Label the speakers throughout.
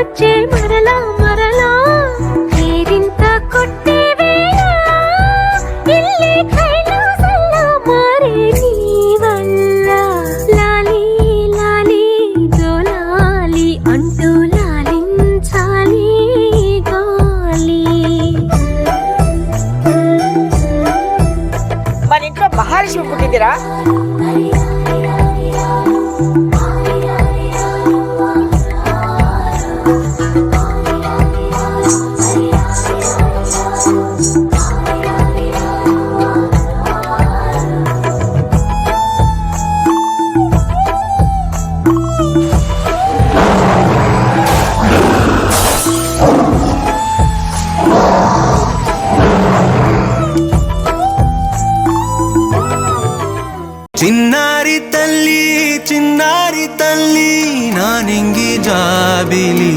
Speaker 1: వచ్చే మరలా మరలా కేరింత కొట్టే వేళ ఇల్లే కైలాసంలా మారే నీ వల్ల లాలి లాలి జోలాలి అంటూ లాలించాలి గాలి.
Speaker 2: మన ఇంట్లో మహాలక్ష్మి పుట్టిందిరా.
Speaker 3: చిన్నారి తల్లి చిన్నారి తల్లి నా నింగి జాబిలి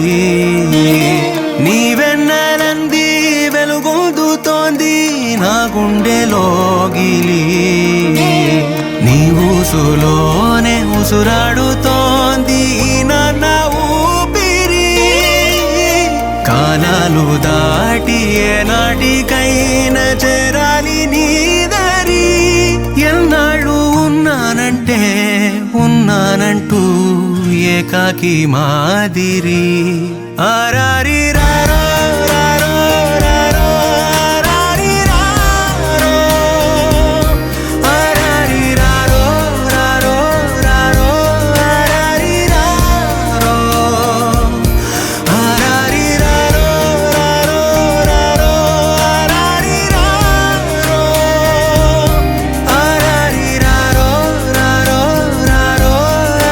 Speaker 3: నీవెన్నెలంది వెలుగొందుతోంది నా గుండెలోగిలి నీ ఊసులోనే ఉసురాడుతోంది నా ఊపిరి కాలాలు దాటి ఏనాటికైనా చేరాలి నీ దరి ఎన్నాళ్ళు ఉన్నానంటే ఉన్నానంటూ ఏకాకి మాదిరి ఆరారి రారో రారో రారో ఆరారి రారో ఆరారి రారో రారో రారో ఆరారి రారో ఆరారి రారో రారో రారో ఆరారి రారో ఆరారి రారో రారో రారో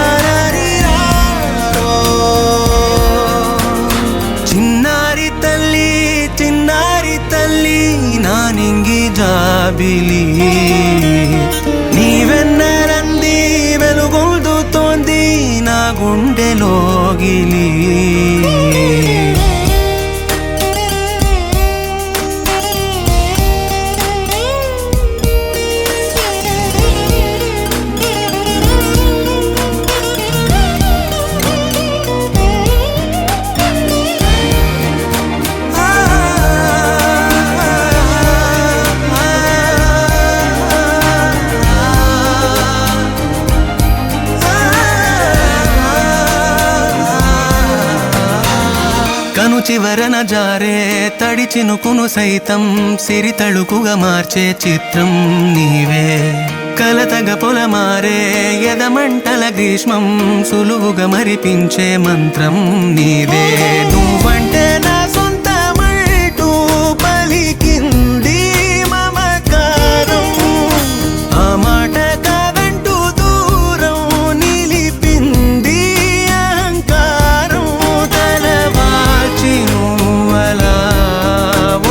Speaker 3: ఆరారి రారో. చిన్నారి తల్లి చిన్నారి తల్లి నా నింగి జాబిలి నీవెన్నెలంది వెలుగొందుతోంది నా గుండెలోగిలి. కను చివరన జారే తడి చినుకును సైతం సిరి తళుకుగా మార్చే చిత్రం నీవే కలతగ పొలమారే ఎదమంటల గ్రీష్మం సులువుగా మరిపించే మంత్రం నీదే నువ్వంటే నా సొంతమంటూ పలికింది మమకారం ఆ మాట కాదంటూ దూరం నిలిపింది అహంకారం తలవాల్చి నువ్వలా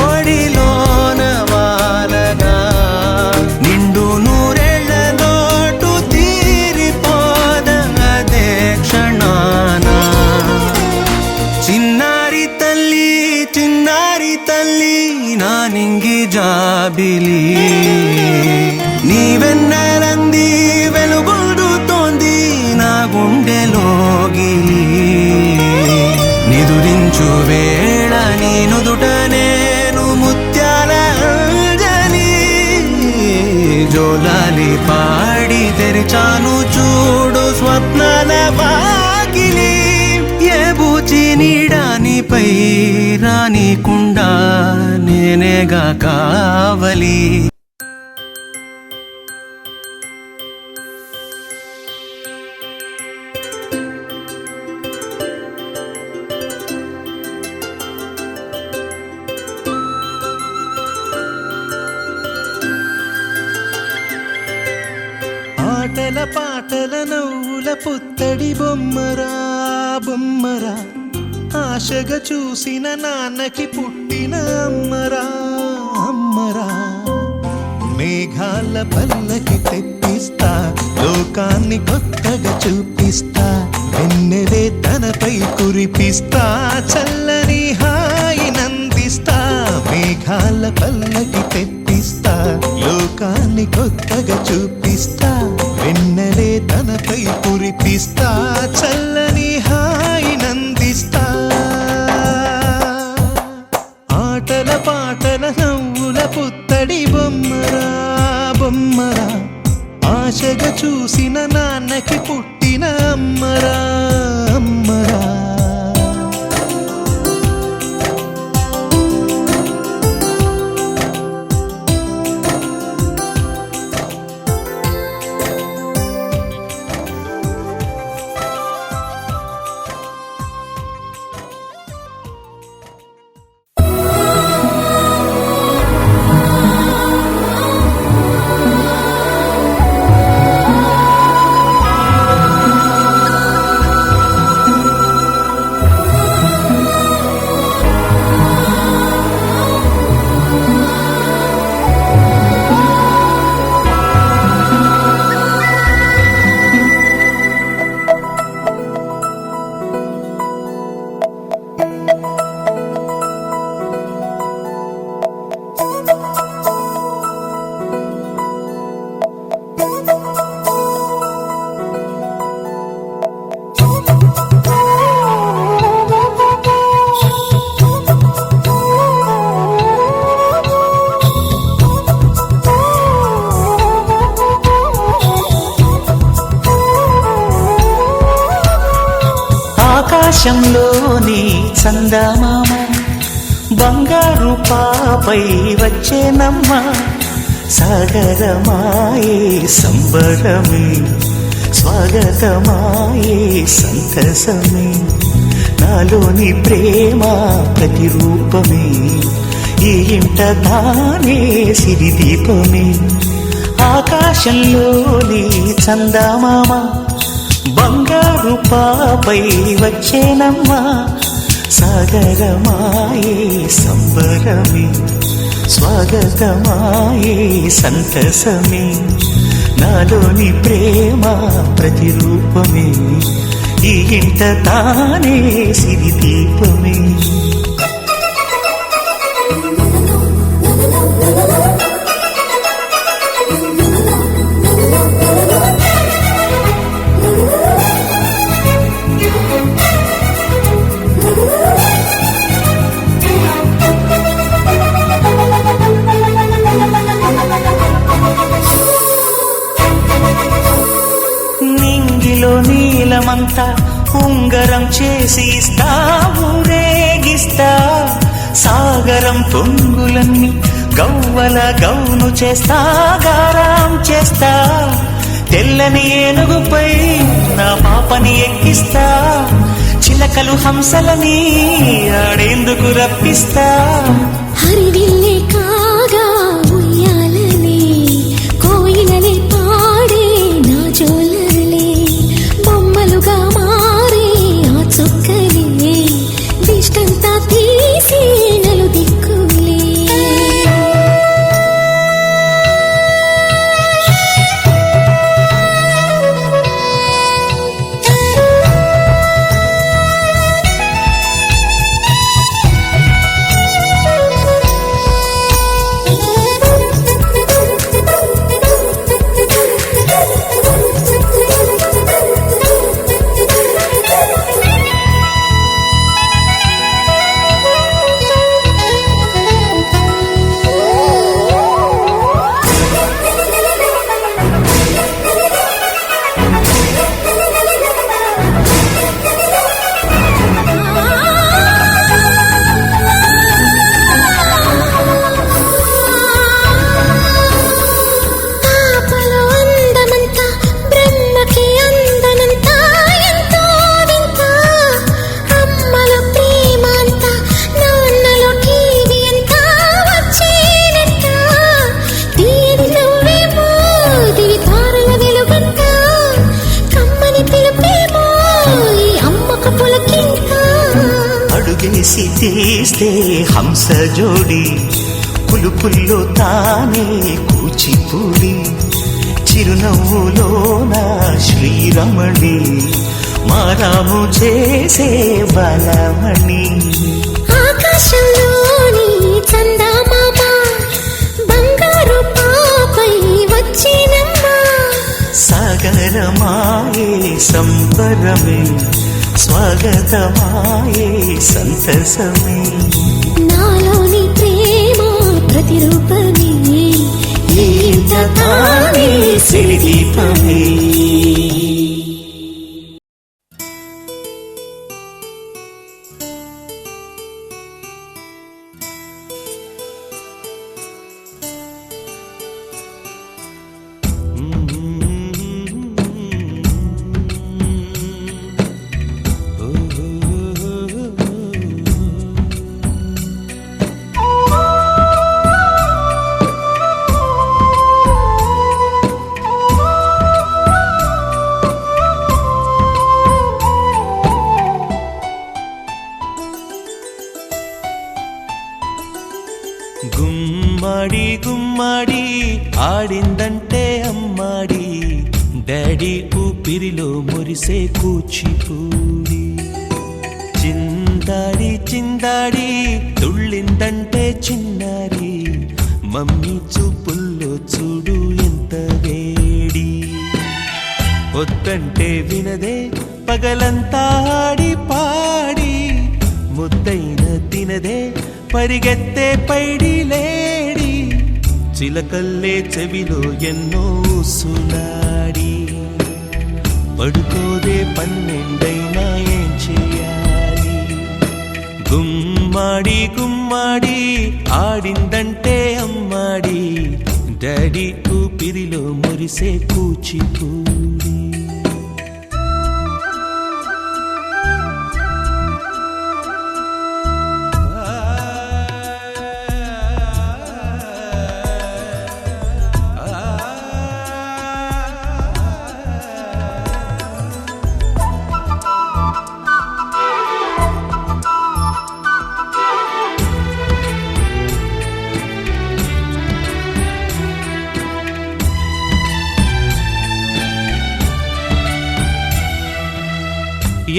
Speaker 3: ఒడిలోన వాలగా నిండు నూరేళ్ల లోటు తీరిపోదదే క్షణాన. చిన్నారి తల్లి చిన్నారి తల్లి నా నింగి జాబిలి నీవెన్నెలంది వెలుగొందుతోంది నా గుండెలోగిలి నిదురించు వేళ నీ నుదుట నేను ముత్యాల అంజలి జోలాలి పాడి తెరిచాను చూడు స్వప్నాల వాకిలి ఏ బూచి నీడానిపై రానికుండా నేనేగా కావలి.
Speaker 4: ఆటల పాటల నవ్వుల పుత్తడి బొమ్మరా బొమ్మరా ఆశగా చూసిన నాన్నకి పుట్టిన అమ్మరా అమ్మరా మేఘాల పల్లకి తెప్పిస్తా లోకాన్ని కొత్తగా చూపిస్తా వెన్నెలే తనపై కురిపిస్తా చల్లని హాయి నందిస్తా మేఘాల పల్లకి తెప్పిస్తా లోకాన్ని కొత్తగా చూపిస్తా వెన్నెలే తనపై కురిపిస్తా చల్లని హాయి నందిస్తా. చూసిన నాన్నకి పుట్టిన అమ్మరా అమ్మరా.
Speaker 5: ఆకాశంలోని చందమామ బంగారు పాపై వచ్చేనమ్మ. సాగరమాయే సంబరమే స్వాగతమాయే సంతసమే. నాలోని ప్రేమ ప్రతిరూపమే ఈ ఇంట తానే సిరిదీపమే. ఆకాశంలోని చందమామ బంగారు పాపై వచ్చేనమ్మా. సాగరమాయే సంబరమే స్వాగతమాయే సంతసమే. నాలోని ప్రేమ ప్రతిరూపమే ఈ ఇంట తానే సిరిదీపమే. నింగిలో నీలమంతా ఉంగరం చేసి ఇస్తా ఊరేగిస్తా. సాగరం పొంగులన్నీ గవ్వల గౌను చేస్తా గారాం చేస్తా. తెల్లని ఏనుగుపై నా పాపని ఎక్కిస్తా. చిలకలు హంసలని ఆడేందుకు రప్పిస్తా.
Speaker 1: హరివిల్లే కాగా ఉయ్యాలనే కోయిలనే పాడే నా జోలలే. బొమ్మలుగా మారే ఆ చుక్కలే దిష్టంతా తీసి నలు దిక్కులే.
Speaker 5: అడుగేసి తీస్తే హంస జోడి పులుపుల్లో తానే కూచిపూడి. చిరునవ్వులోన శ్రీరమణి మారాము చేసే బలమణి.
Speaker 1: ఆకాశంలోని చందమామ బంగారు పాపై వచ్చినమ్మా.
Speaker 5: సాగరమాయే సంబరమే స్వాగతమాయే సంతసమే.
Speaker 1: నాలోని ప్రేమ ప్రతిరూపమే
Speaker 5: ఈ
Speaker 1: ఇంత తానే
Speaker 5: సిరి దీపమే గుమ్మడి గుమ్మడి ఆడిందంటే అమ్మాడి డాడీ ఊపిరిలో మురిసే కూచిపూడి చిందాడి చిందాడి తుళ్ళిందంటే చిన్నారి మమ్మీ చూపుల్లో చూడు ఎంత వేడి వద్దంటే వినదే పగలంతా ఆడి పాడి ముద్దైన తినదే పరిగెత్తే పైడి లేడి చిలకల్లే చెవిలో ఎన్నో సులాడి పడుకోదే పన్నెండైనా ఏం చేయాలి గుమ్మాడి గుమ్మాడి ఆడిందంటే అమ్మాడి డాడీ ఊపిరిలో మురిసే కూచిపూడి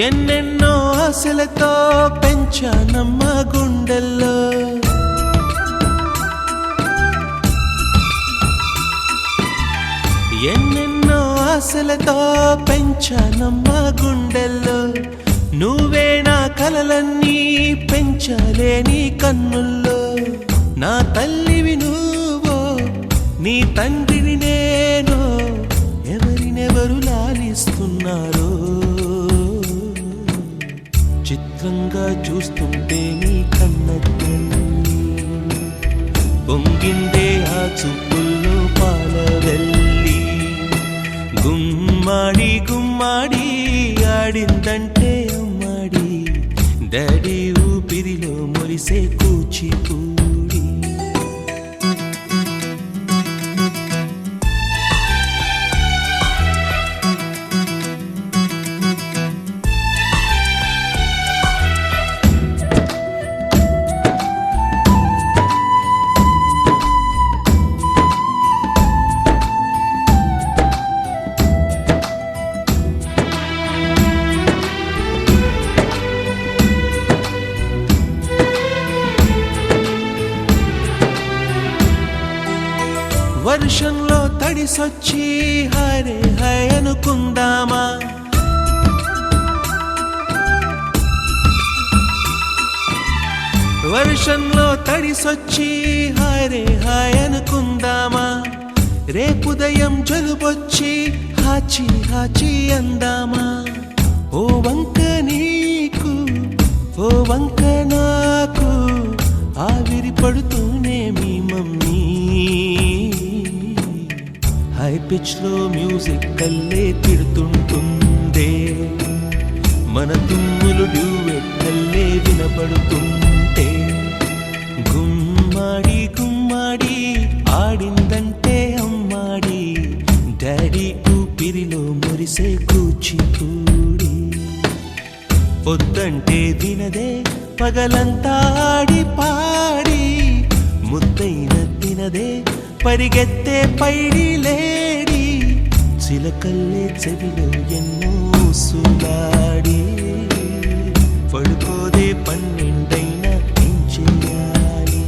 Speaker 5: ఎన్నెన్నో ఆశలతో పెంచానమ్మ గుండెల్లో ఎన్నెన్నో ఆశలతో పెంచానమ్మ గుండెల్లో నువ్వే నా కలలన్నీ పెంచాలే నీ కన్నుల్లో నా తల్లివి నువ్వో నీ తండ్రిని నేను ఎవరినెవరు లాలిస్తున్నారో చిత్రంగా చూస్తుంటే నీ కన్నట్టు పొంగిందే ఆ చూపుల్లో పాలవెల్లి గుమ్మాడి గుమ్మాడి ఆడిందంటే అమ్మాడి డాడీ ఊపిరిలో మురిసే కూచిపూడి వర్షంలో తడిసొచ్చి హరే హై అనుకుందామా వర్షంలో తడిసొచ్చి హరే హాయ్ అనుకుందామా రేపుదయం జలుబొచ్చి హాచి హాచి అందామా ఓ వంక నీకు ఓ వంక నాకు ఆవిరి పడుతూనే మీ మమ్మీ హై పిచ్ లో మ్యూజిక్ కల్లే తిడుతుంటుందే మన తుమ్ములు డ్యూయెట్ కల్లే వినపడుతుంటే గుమ్మాడి గుమ్మాడి ఆడిందంటే అమ్మాడి డాడీ ఊపిరిలో మురిసే కూచిపూడి పొద్దంటే వినదే పగలంతా ఆడి పాడి ముద్దైన తినదే పరిగెత్తే పైడి లేడి చిలకల్లే చెవిలో ఎన్నో సులాడి పడుకోదే పన్నెండైనా ఏం చెయ్యాలి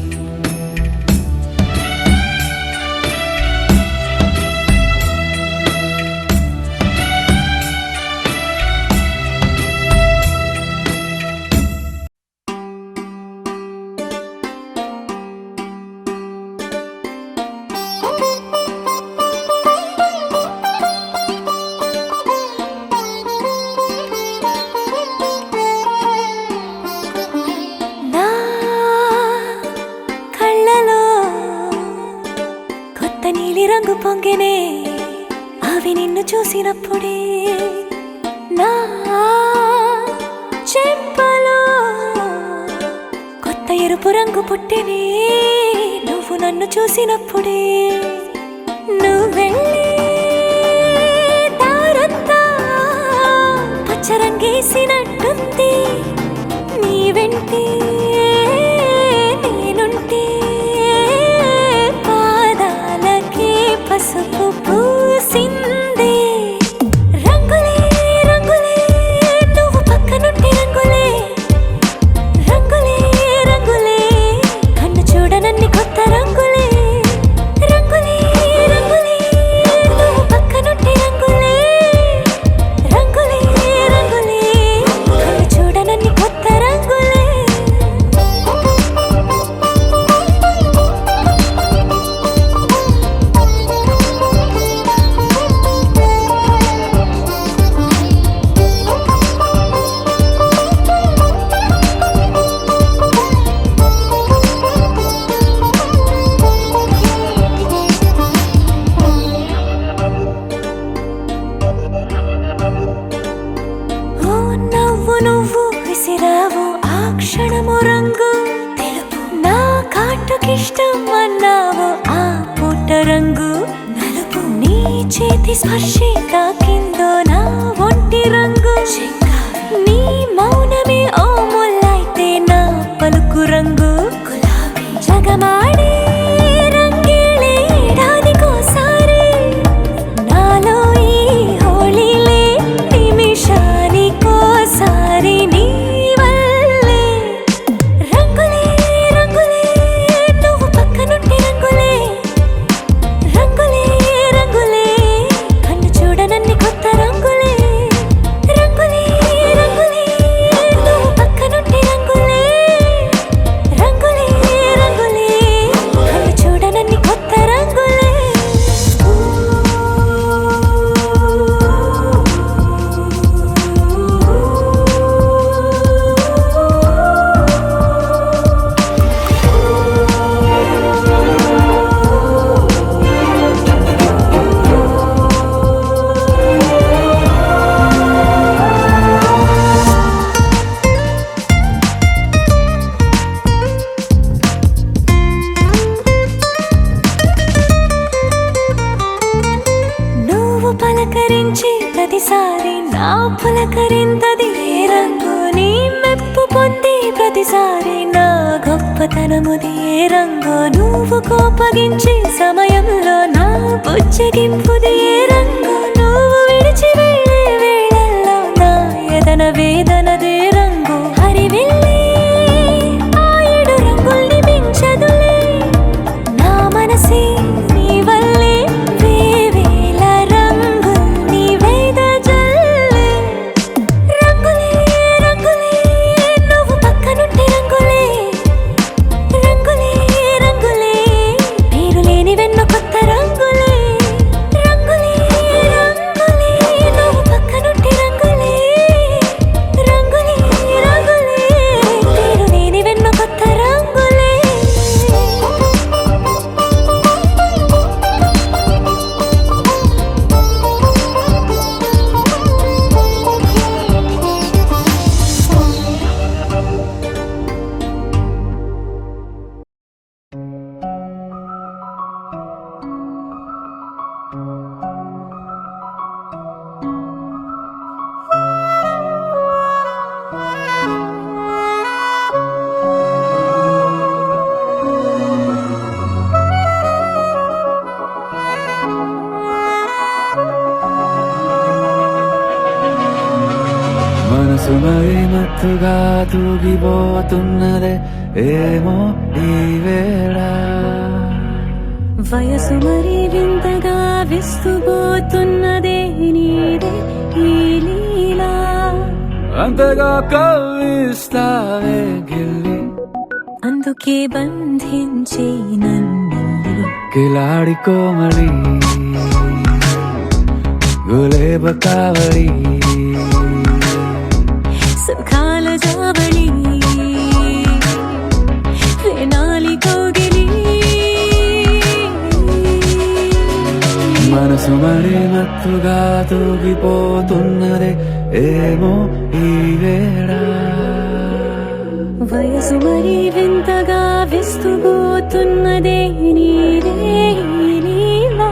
Speaker 1: పొంగెనే అవి నిన్ను చూసినప్పుడే నా చెంపలో కొత్త ఎరుపు రంగు పుట్టినే నువ్వు నన్ను చూసినప్పుడే నువ్వెళ్ళే దారంతా పచ్చరంగేసినట్టుంది నీ వెంటే నేనుంటే పాదాలకే పసుపు పూసిందే రంగులే రంగులే నువ్వు పక్కనుంటే రంగులే రంగులే రంగులే కన్ను చూడనన్ని కొత్త రంగులే రంగులే రంగులే నువ్వు పక్కనుంటే రంగులే రంగులే రంగులే కన్ను చూడనన్ని కొత్త రంగులే ఓ నవ్వు నువ్వు విసిరావు ఆ క్షణము రంగు తెలుపు నా కాటుకిష్టం అన్నావు ఆ పుట్ట రంగు నలుపు నీ చేతి స్పర్శే తాకిందో నా ఒంటి రంగు నీ మౌనమే ఓ ముల్లైతే నా పలుకు రంగు గులాబీ జగమాడే రంగేళే ఏడాదికోసారి నాలో ఈ హోళీలే నిమిషానికోసారి నీ వల్లే రంగులే రంగులే నువ్వు పక్కనుంటే రంగులే రంగులే రంగులే కన్ను చూడనన్ని కొత్త రంగులే రంగులే రంగులే నువ్వు పక్కనుంటే రంగులే రంగులే రంగులే కన్ను చూడనన్ని కొత్త రంగులే నువ్వు పలకరించే ప్రతిసారి నా పులకరింతది ఏ రంగు నీ మెప్పు పొందే ప్రతిసారి నా గొప్పతనముది ఏ రంగు నువ్వు కోపగించే సమయంలో నా బుజ్జగింపుది ఏ రంగు నువ్వు విడిచి వెళ్ళే వేళల్లో నా ఎదన వేదనదే రంగు హరివిల్లే ఆ ఏడు రంగుల్ని మించదులే నా మనసే నీ వల్లే వేవేల రంగుల్ని వెదజల్లే రంగులే రంగులే నువ్వు పక్కనుంటే రంగులే రంగులే రంగులే పేరు లేని వెన్న కొత్త రంగులే రంగులే రంగులే నువ్వు పక్కనుంటే రంగులే రంగులే రంగులే పేరు లేని వెన్న కొత్త రంగులే
Speaker 6: మనసు మరి మత్తుగా తూగిపోతున్నదే ఏమో ఈ వేళ
Speaker 1: వయసు మరి వింతగా విస్తుపోతున్నదే నీదే ఈ లీలా
Speaker 6: అంతగా కవ్విస్తావే గిల్లి
Speaker 1: అందుకే బంధించే నన్ను
Speaker 6: కిలాడి కోమలి గులేబ కావలి
Speaker 1: సుఖాల జాబళి వేనాలి కోగిలి
Speaker 6: మనసు మరి మత్తుగా తూగిపోతున్నదే ఏమో ఈ వేళ
Speaker 1: వయసు మరి వింతగా విస్తుపోతున్నదే నీరే లీలా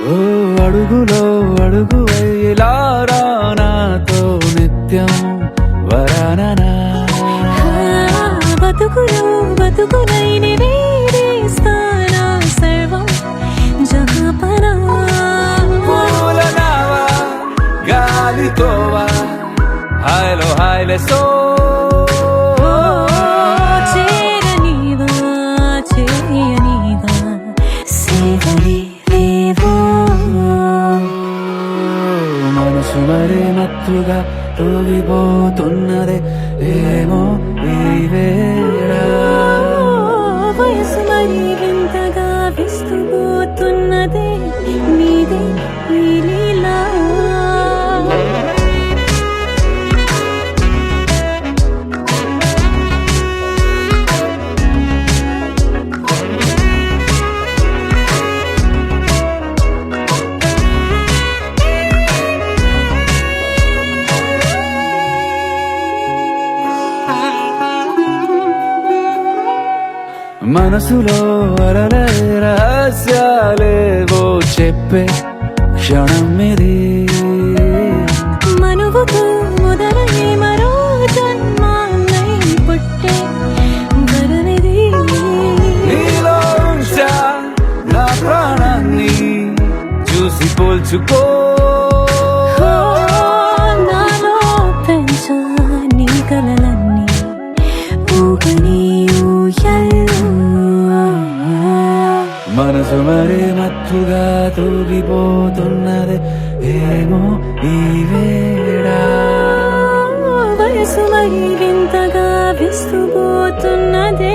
Speaker 6: ఓ అడుగులో అడుగు వేయలారా నాతో నిత్యం వరాననా
Speaker 1: బతుకులైని వేరేస్తానా సర్వం జహాపనా
Speaker 6: పూలనావా గాలితోవా హాయ్లో హాయ్లే సో
Speaker 1: చేరనీవా చేయనీవా సేవలేవో
Speaker 6: మనసు మరి మత్తుగా తూగిపోతున్నదే ఏమో ఈ వేళ
Speaker 1: వయసు మరి వింతగా విస్తుపోతున్నదే నీదే ఈ లీలా
Speaker 6: మనసులో అలలే రహస్యాలేవో చెప్పే క్షణం ఇది
Speaker 1: మనువుకు మొదలై మరో జన్మాన్నై పుట్టే వరమిది
Speaker 6: నీలో ఉంచా నా ప్రాణాన్ని చూసి పోల్చుకో
Speaker 1: నాలో పెంచా నీ కలలన్నీ ఊగని ఊయల్లో
Speaker 6: మనసు మరి మత్తుగా తూగిపోతున్నది ఏమో ఈ వేళ
Speaker 1: వయసు మరి వింతగా విస్తుపోతున్నదే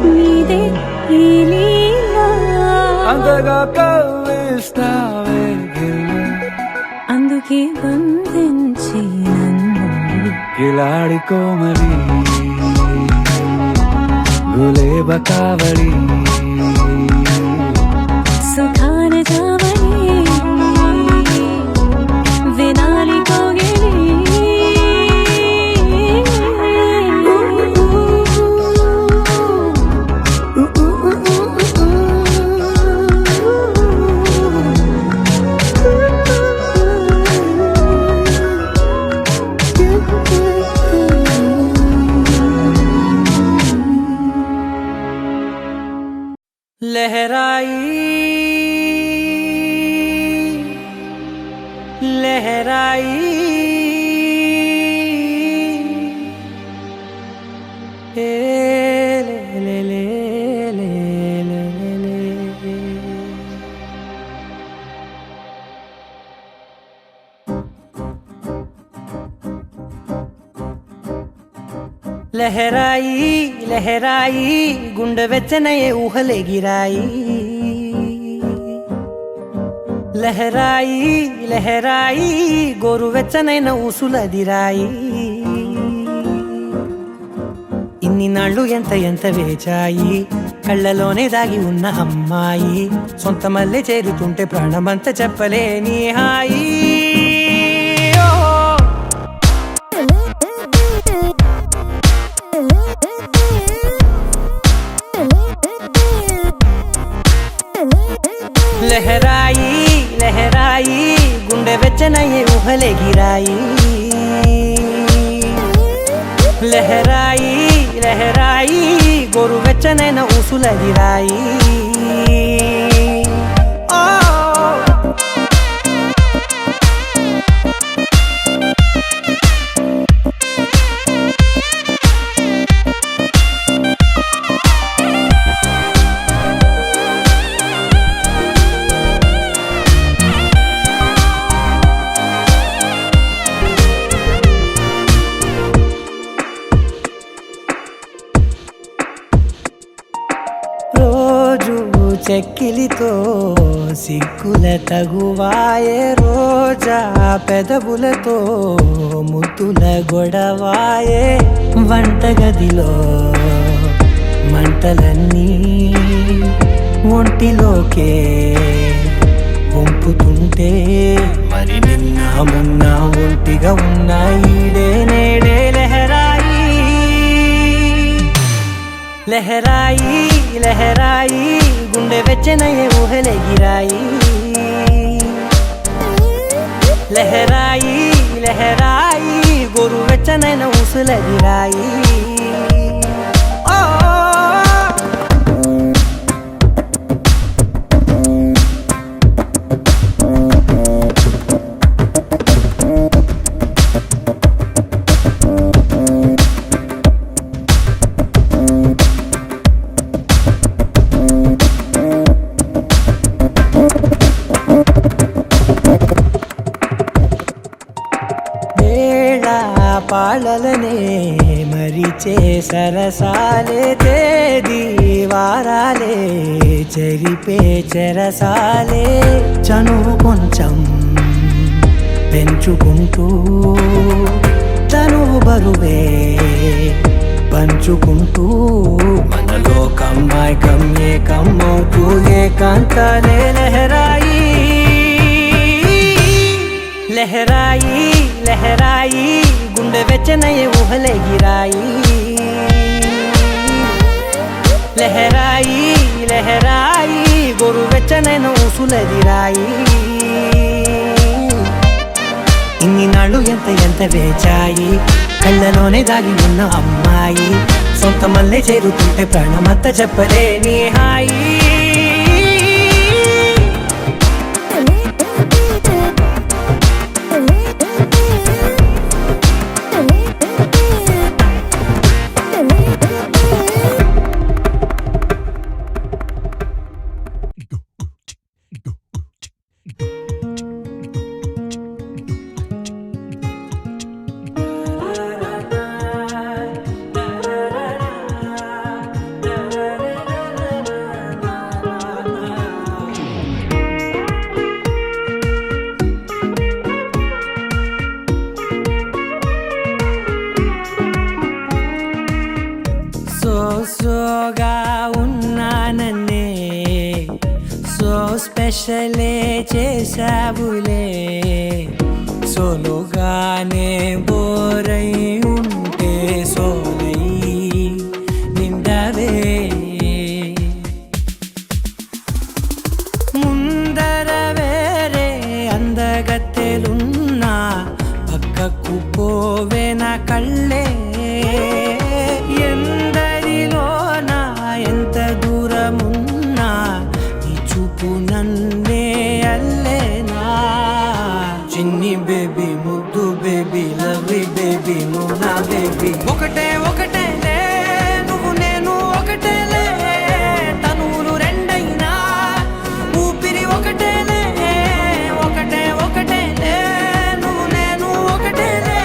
Speaker 1: నీదే ఈ లీలా
Speaker 6: అంతగా కవ్విస్తావే గిల్లి
Speaker 1: అందుకే బంధించి నన్ను
Speaker 6: కిలాడి కోమలి గులేబ కావలి
Speaker 1: సుఖాన జావని వినాలి కోగిలి
Speaker 3: लहराई लहराई ए ले ले ले ले ले ले लहराई लहराई गुंड వెచ్చనయే ఊహలే గిరాయి లహరాయి లహరాయి గోరు వెచ్చనైన ఊసులదిరాయి ఇన్ని నాళ్ళు ఎంత ఎంత వేచాయి కళ్ళలోనే దాగి ఉన్న అమ్మాయి సొంత మల్లె చేరుతుంటే ప్రాణమంత చెప్పలేని హాయి లహరాయి లహరాయి గుండె వెచ్చనయ్యే ఊహలే గిరాయి లహరాయి లహరాయి గోరు వెచ్చనైన ఊసులదిరాయి వెక్కిలితో సిగ్గుల తగువాయే రోజా పెదవులతో ముద్దుల గొడవాయే వంటగదిలో మంటలన్నీ ఒంటిలోకే వంపుతుంటే మరి నిన్న మొన్న ఒంటిగా ఉన్న ఈడే నేడే లహరాయి లహరాయి లహరాయి గుండె వెచ్చనయ్యే ఊహలెగిరాయి లహరాయి లహరాయి గోరు వెచ్చనైన ఊసులెగిరాయి పాలలనే మరిచే సరసాలే తేదీ వారాలే చెరిపే చెరసాలే చనువు కొంచెం పెంచుకుంటూ తనువు బరువే పంచుకుంటూ మనలో కమ్మాయికం ఏకమవుతూ ఏకాంతాలే లహరాయి లహరాయి లహరాయి గుండె వెచ్చనయ్యే ఊహలెగిరాయి లహరాయి లహరాయి గోరు వెచ్చనైన ఊసులెగిరాయి ఇన్ని నాళ్ళు ఎంత వేచాయి కళ్ళలోనే దాగి ఉన్న అమ్మాయి సొంత మల్లె చేరుతుంటే ప్రాణమంత చెప్పలేని హాయి సోగా ఉన్నానన్నే సో స్పెషలే చేసావులే సోలోగానే బోరై ఉంటే సోలై నిండవే ముందర వేరే అందగత్తెలున్నా పక్కకు పోవే నా కళ్ళే ఎంత దూరమున్నా నీ చూపు నన్నే అల్లేనా చిన్ని బేబీ ముద్దు బేబీ లవ్లీ బేబీ నువ్వు నా బేబీ ఒకటే నువ్వు నేను ఒకటేలే తనువులు రెండైనా ఊపిరి ఒకటేలే ఒకటేలే నువ్వు నేను ఒకటేలే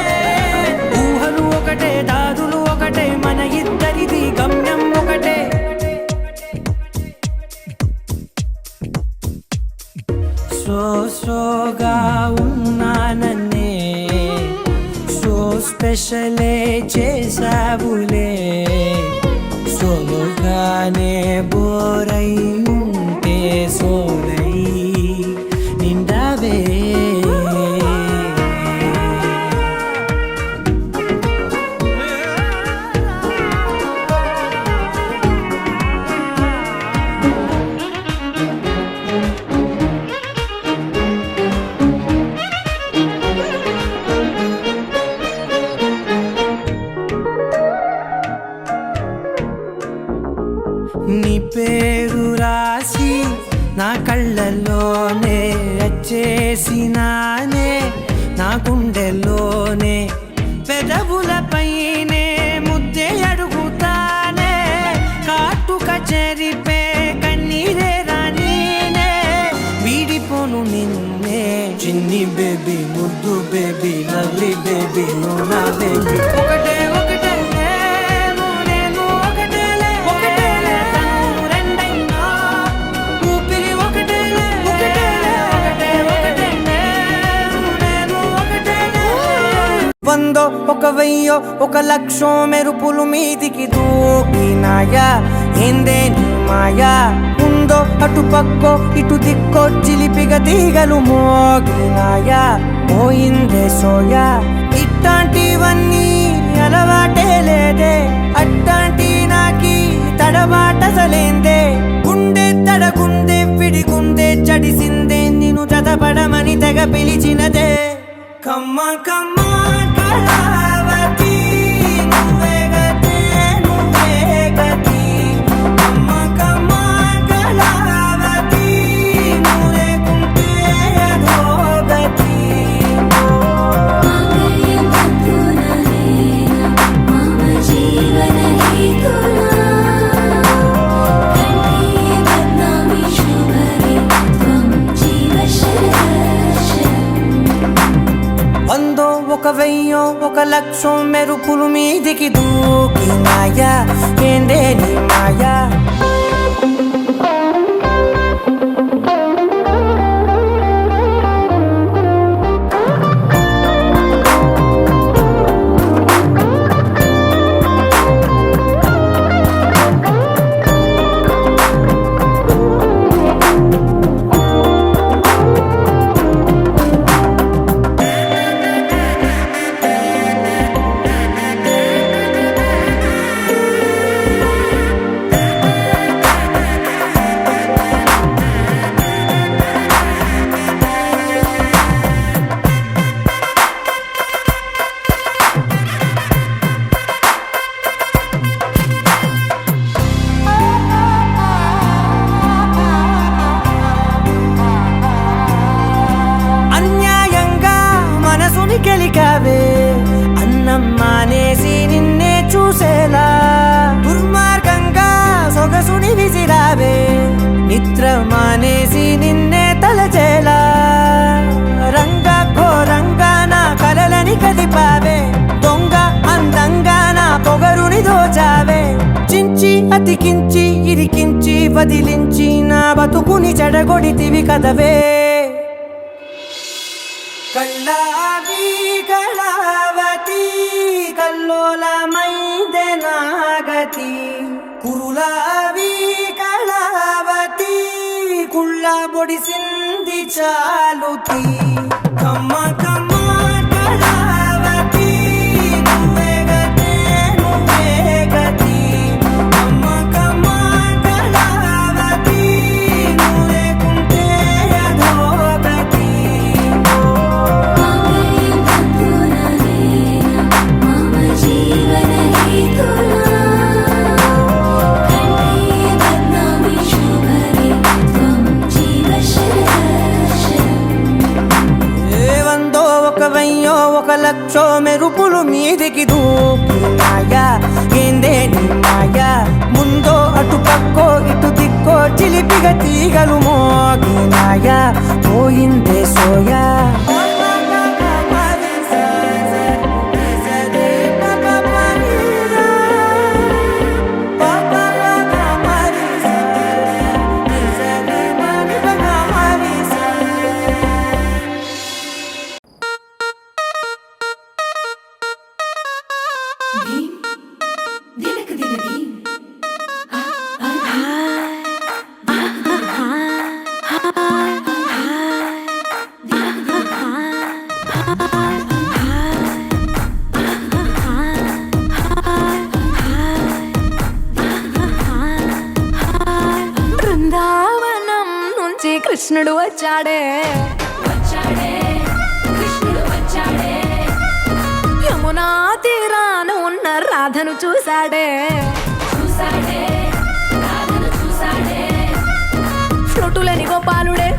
Speaker 3: ఊహలు ఒకటే దారులు ఒకటే మన ఇద్దరిది గమ్యం ఒకటే సోగా ఉన్నానన్నే సో స్పెషలే చేసావులే సోలోగానే బోరై ఉంటే సోలై నిండవే నీ పేరు రాసి నా కళ్ళల్లోనే వచ్చేసినానే నా గుండెల్లోనే పెదవులపైనే ముద్దే అడుగుతానే కాటుక చెరిపే కన్నీరే రానీనే వీడిపోను నిన్నే చిన్ని బేబీ ముద్దు బేబీ లవ్లీ బేబీ నువ్వు నా బేబీ ఒకటే నువ్వు నేను ఒకటేలే తనువు రెండైనా వందో ఒక వెయ్యో ఒక లక్షో మెరుపులు మీదికి దూకినాయా ఏందే నీ మాయా ఉందో అటు పక్కో ఇటు దిక్కో చిలిపిగ తీగలు మోగినాయా పోయిందే సోయా ఇట్లాంటివన్నీ అలవాటే లేదే అట్లాంటి నాకి తడబాటసలేందే గుండె తడగుందే విడిగుందే చడిసిందే నిన్ను చదపడమని తెగ పిలిచినదే కమ్మ కమ్మ కళావతి నువ్వే గతే నువ్వే గతి కమ్మ కమ్మ కళావతి నువ్వు లేకుంటే అధోగతి వందో ఒక వెయ్యో ఒక లక్షో మెరుపులు మీదికి దూకినాయా ఏందే నీ మాయా అన్యాయంగా మనసుని గెలికావే అన్నం మానేసి నిన్నే చూసేలా దుర్మార్గంగా సొగసుని విసిరావే నిద్ర మానేసి నిన్నే తలచేలా రంగా ఘోరంగా నా కలలని కదిపావే దొంగ అందంగా నా పొగరుని దోచావే చించి అతికించి ఇరికించి వదిలించి నా బతుకుని చెడగొడితివి కదవే కళ్ళావి కళావతి కల్లోలమైందే నాగతి కురులావి కళావతి కుళ్ళ బొడిసింది చాలుతి కమ్మ కమ్మ కళావతి నువ్వే గతే నువ్వే గతి కమ్మ కమ్మ కళావతి నువ్వు లేకుంటే అధోగతి వందో ఒక వెయ్యో ఒక లక్షో మెరుపులు మీదికి దూకినాయా ఏందే నీ మాయా ముందో అటు పక్కో ఇటు దిక్కో చిలిపిగ తీగలు మోగినాయా పోయిందే సోయా
Speaker 1: బృందావనం నుంచి కృష్ణుడు వచ్చాడే యమునా తీరాన ఉన్న రాధను చూశాడే ఫ్లూటులేని గోపాలుడే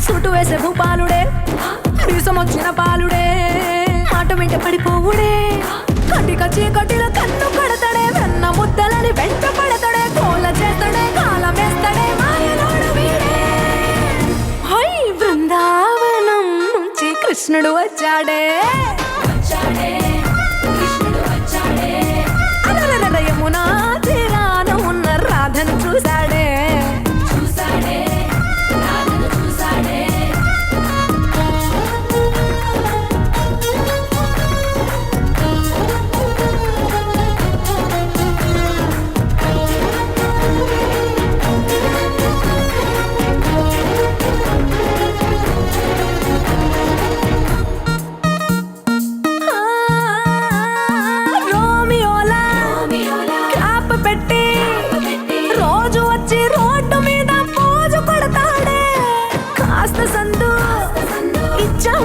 Speaker 1: సుటు వేసే భూపాలుడే మీసమొచ్చిన పాలుడే మాట వెంట పడిపోవుడే కటిక చీకటిలో కన్ను కడతాడే వెన్న ముద్దలని వెంట పడతాడే కోల చేస్తాడే కాలం వేస్తాడే మాయలోడు వీడే హై బృందావనం నుంచి కృష్ణుడు వచ్చాడే అలరర యమునా తీరాన ఉన్న రాధను చూశాడే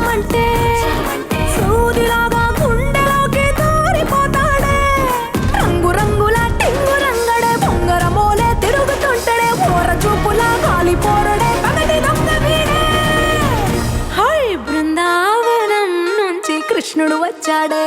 Speaker 1: చుమ్మంటే సూదిలాగా గుండెలోకి దూరిపోతాడే రంగు రంగుల టింగు రంగడే బొంగరమోలే తిరుగుతుంటడే ఓర చూపులా గాలిపోరడే పగటి దొంగ వీడే హై బృందావనం నుంచి కృష్ణుడు వచ్చాడే